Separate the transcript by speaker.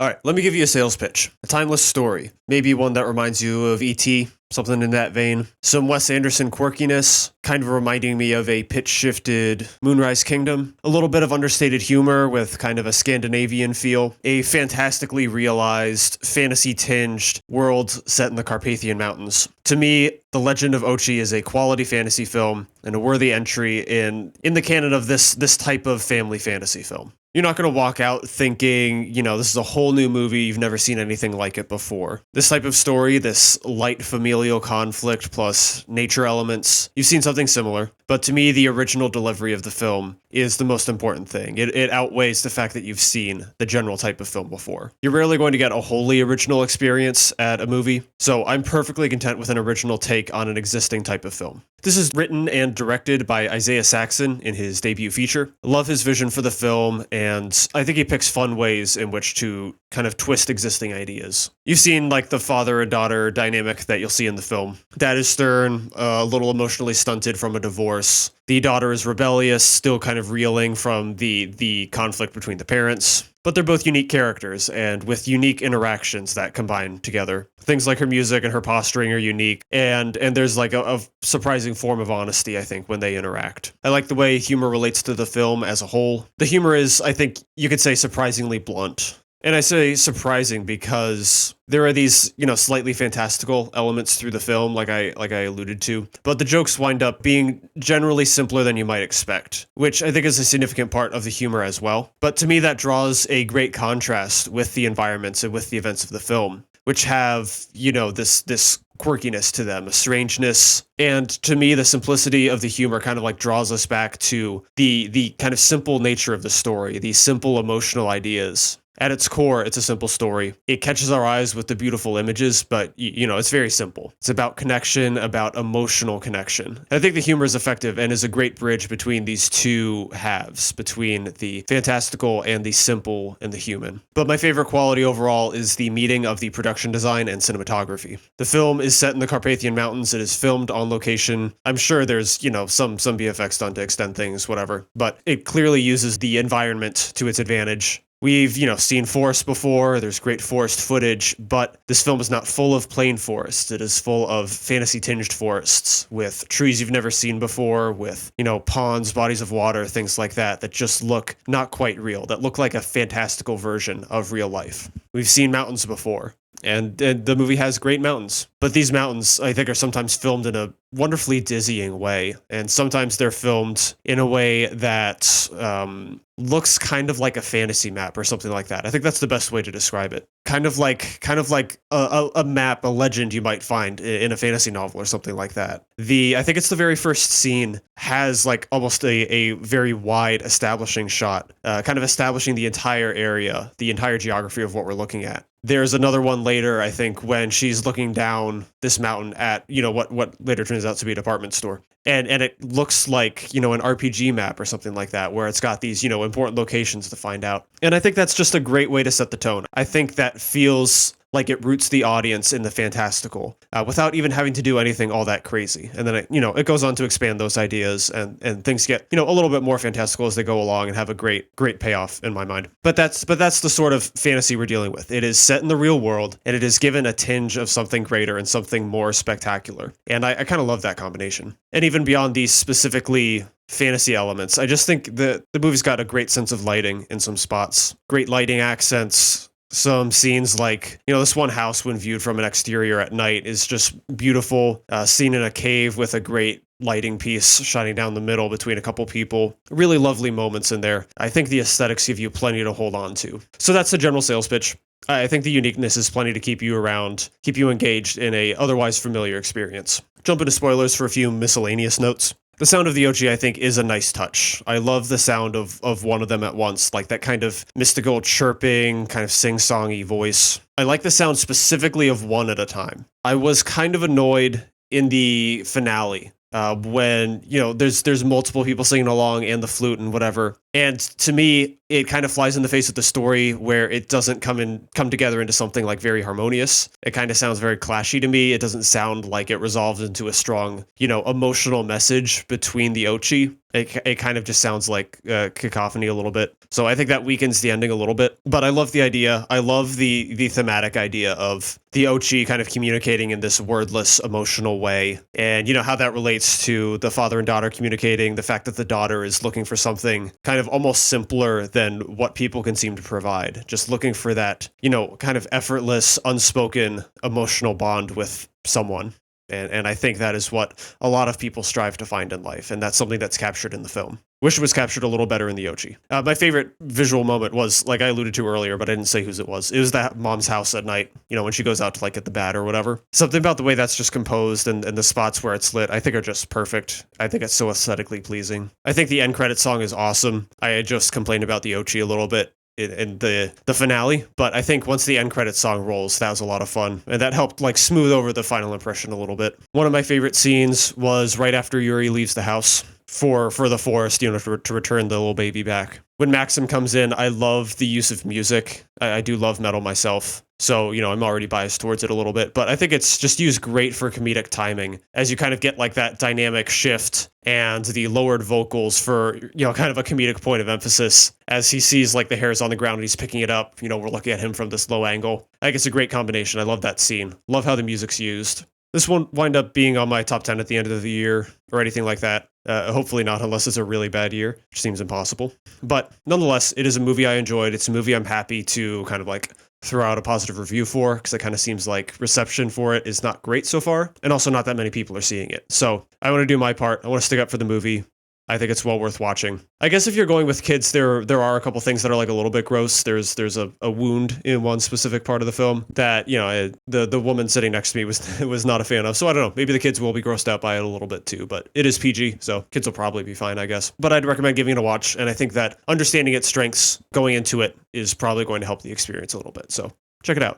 Speaker 1: All right, let me give you a sales pitch. A timeless story. Maybe one that reminds you of E.T., something in that vein. Some Wes Anderson quirkiness, kind of reminding me of a pitch-shifted Moonrise Kingdom. A little bit of understated humor with kind of a Scandinavian feel. A fantastically realized, fantasy-tinged world set in the Carpathian Mountains. To me, The Legend of Ochi is a quality fantasy film and a worthy entry in the canon of this type of family fantasy film. You're not going to walk out thinking, this is a whole new movie, you've never seen anything like it before. This type of story, this light familial conflict plus nature elements, you've seen something similar. But to me, the original delivery of the film is the most important thing. It outweighs the fact that you've seen the general type of film before. You're rarely going to get a wholly original experience at a movie, so I'm perfectly content with an original take on an existing type of film. This is written and directed by Isaiah Saxon in his debut feature. I love his vision for the film, and I think he picks fun ways in which to kind of twist existing ideas. You've seen like the father and daughter dynamic that you'll see in the film. Dad is stern, a little emotionally stunted from a divorce. The daughter is rebellious, still kind of reeling from the conflict between the parents. But they're both unique characters, and with unique interactions that combine together. Things like her music and her posturing are unique, and there's like a surprising form of honesty, I think, when they interact. I like the way humor relates to the film as a whole. The humor is, I think, you could say surprisingly blunt. And I say surprising because there are these, slightly fantastical elements through the film, like I alluded to, but the jokes wind up being generally simpler than you might expect, which I think is a significant part of the humor as well. But to me, that draws a great contrast with the environments and with the events of the film, which have, this quirkiness to them, a strangeness. And to me, the simplicity of the humor kind of like draws us back to the kind of simple nature of the story, the simple emotional ideas. At its core, it's a simple story. It catches our eyes with the beautiful images, but, it's very simple. It's about connection, about emotional connection. I think the humor is effective and is a great bridge between these two halves, between the fantastical and the simple and the human. But my favorite quality overall is the meeting of the production design and cinematography. The film is set in the Carpathian Mountains. It is filmed on location. I'm sure there's, some VFX done to extend things, whatever, but it clearly uses the environment to its advantage. We've, seen forest before, there's great forest footage, but this film is not full of plain forests. It is full of fantasy-tinged forests with trees you've never seen before, with, ponds, bodies of water, things like that just look not quite real, that look like a fantastical version of real life. We've seen mountains before. And the movie has great mountains. But these mountains, I think, are sometimes filmed in a wonderfully dizzying way. And sometimes they're filmed in a way that looks kind of like a fantasy map or something like that. I think that's the best way to describe it. Kind of like a map, a legend you might find in a fantasy novel or something like that. I think it's the very first scene has like almost a very wide establishing shot, kind of establishing the entire area, the entire geography of what we're looking at. There's another one later, I think, when she's looking down this mountain at, what later turns out to be a department store. And it looks like, an RPG map or something like that, where it's got these, important locations to find out. And I think that's just a great way to set the tone. I think that feels like it roots the audience in the fantastical without even having to do anything all that crazy. And then it goes on to expand those ideas and things get, a little bit more fantastical as they go along and have a great payoff in my mind. But that's the sort of fantasy we're dealing with. It is set in the real world and it is given a tinge of something greater and something more spectacular. And I kind of love that combination. And even beyond these specifically fantasy elements, I just think the movie's got a great sense of lighting in some spots, great lighting accents. Some scenes like, this one house when viewed from an exterior at night is just beautiful, seen in a cave with a great lighting piece shining down the middle between a couple people. Really lovely moments in there. I think the aesthetics give you plenty to hold on to. So that's the general sales pitch. I think the uniqueness is plenty to keep you around, keep you engaged in a otherwise familiar experience. Jump into spoilers for a few miscellaneous notes. The sound of the Ochi, I think, is a nice touch. I love the sound of one of them at once, like that kind of mystical chirping, kind of sing-songy voice. I like the sound specifically of one at a time. I was kind of annoyed in the finale when, there's multiple people singing along and the flute and whatever. And to me, it kind of flies in the face of the story where it doesn't come together into something like very harmonious. It kind of sounds very clashy to me. It doesn't sound like it resolves into a strong, emotional message between the Ochi. It kind of just sounds like cacophony a little bit. So I think that weakens the ending a little bit. But I love the idea. I love the thematic idea of the Ochi kind of communicating in this wordless, emotional way. And, how that relates to the father and daughter communicating, the fact that the daughter is looking for something kind of almost simpler than what people can seem to provide. Just looking for that, kind of effortless, unspoken emotional bond with someone. And I think that is what a lot of people strive to find in life. And that's something that's captured in the film. Wish it was captured a little better in the Ochi. My favorite visual moment was, like I alluded to earlier, but I didn't say whose it was. It was that mom's house at night, when she goes out to like get the bat or whatever. Something about the way that's just composed and the spots where it's lit, I think are just perfect. I think it's so aesthetically pleasing. I think the end credit song is awesome. I just complained about the Ochi a little bit in the finale, but I think once the end credits song rolls, that was a lot of fun, and that helped like smooth over the final impression a little bit. One of my favorite scenes was right after Yuri leaves the house for the forest, to return the little baby back. When Maxim comes in, I love the use of music. I do love metal myself, so I'm already biased towards it a little bit, but I think it's just used great for comedic timing as you kind of get like that dynamic shift and the lowered vocals for kind of a comedic point of emphasis as he sees like the hairs on the ground and he's picking it up. We're looking at him from this low angle. I think it's a great combination. I love that scene. Love how the music's used. This won't wind up being on my top 10 at the end of the year or anything like that. Hopefully not, unless it's a really bad year, which seems impossible. But nonetheless, it is a movie I enjoyed. It's a movie I'm happy to kind of like throw out a positive review for, because it kind of seems like reception for it is not great so far, and also not that many people are seeing it. So I want to do my part. I want to stick up for the movie. I think it's well worth watching. I guess if you're going with kids, there are a couple things that are like a little bit gross. There's a wound in one specific part of the film that the woman sitting next to me was not a fan of. So I don't know. Maybe the kids will be grossed out by it a little bit too. But it is PG, so kids will probably be fine, I guess. But I'd recommend giving it a watch, and I think that understanding its strengths going into it is probably going to help the experience a little bit. So check it out.